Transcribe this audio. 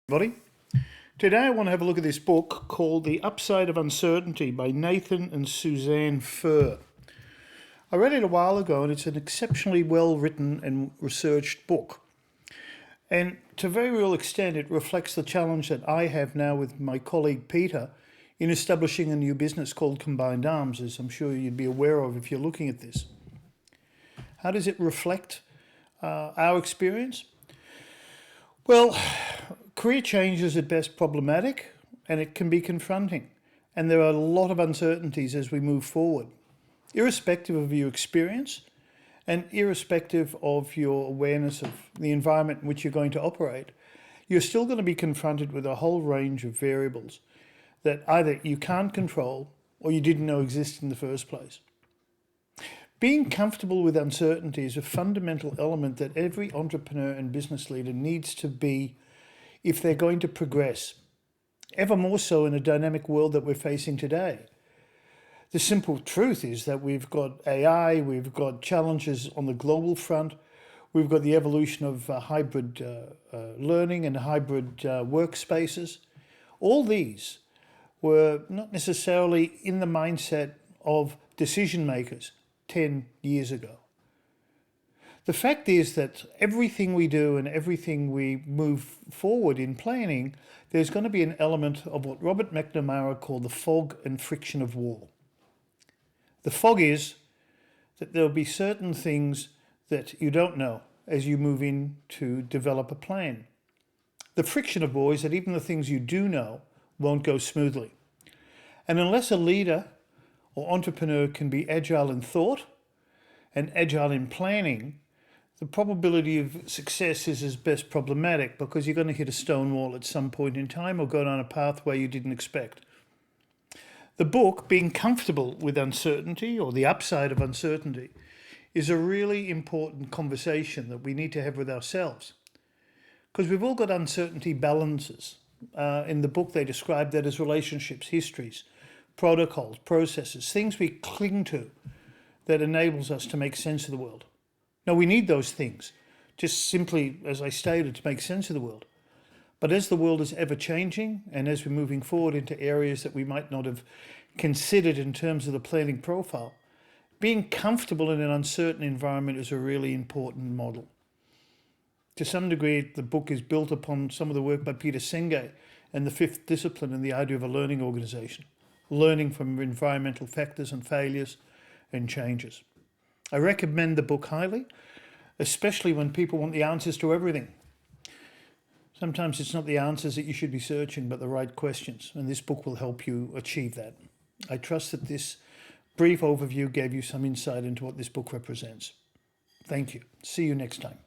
Everybody. Today I want to have a look at this book called The Upside of Uncertainty by Nathan and Suzanne Furr. I read it a while ago and it's an exceptionally well written and researched book. And to a very real extent it reflects the challenge that I have now with my colleague Peter in establishing a new business called Combined Arms, as I'm sure you'd be aware of if you're looking at this. How does it reflect our experience? Well, career change is at best problematic and it can be confronting. And there are a lot of uncertainties as we move forward. Irrespective of your experience and irrespective of your awareness of the environment in which you're going to operate, you're still going to be confronted with a whole range of variables that either you can't control or you didn't know existed in the first place. Being comfortable with uncertainty is a fundamental element that every entrepreneur and business leader needs to be if they're going to progress, ever more so in a dynamic world that we're facing today. The simple truth is that we've got AI, we've got challenges on the global front, we've got the evolution of hybrid learning and hybrid workspaces. All these were not necessarily in the mindset of decision makers 10 years ago. The fact is that everything we do and everything we move forward in planning, there's going to be an element of what Robert McNamara called the fog and friction of war. The fog is that there'll be certain things that you don't know as you move in to develop a plan. The friction of war is that even the things you do know won't go smoothly. And unless a leader or entrepreneur can be agile in thought and agile in planning, the probability of success is at best problematic because you're going to hit a stone wall at some point in time or go down a pathway you didn't expect. The book, Being Comfortable with Uncertainty, or The Upside of Uncertainty, is a really important conversation that we need to have with ourselves. Because we've all got uncertainty balances. In the book they describe that as relationships, histories, protocols, processes, things we cling to that enables us to make sense of the world. Now, we need those things, just simply, as I stated, to make sense of the world. But as the world is ever changing, and as we're moving forward into areas that we might not have considered in terms of the planning profile, being comfortable in an uncertain environment is a really important model. To some degree, the book is built upon some of the work by Peter Senge and the fifth discipline in the idea of a learning organization, learning from environmental factors and failures and changes. I recommend the book highly, especially when people want the answers to everything. Sometimes it's not the answers that you should be searching, but the right questions, and this book will help you achieve that. I trust that this brief overview gave you some insight into what this book represents. Thank you. See you next time.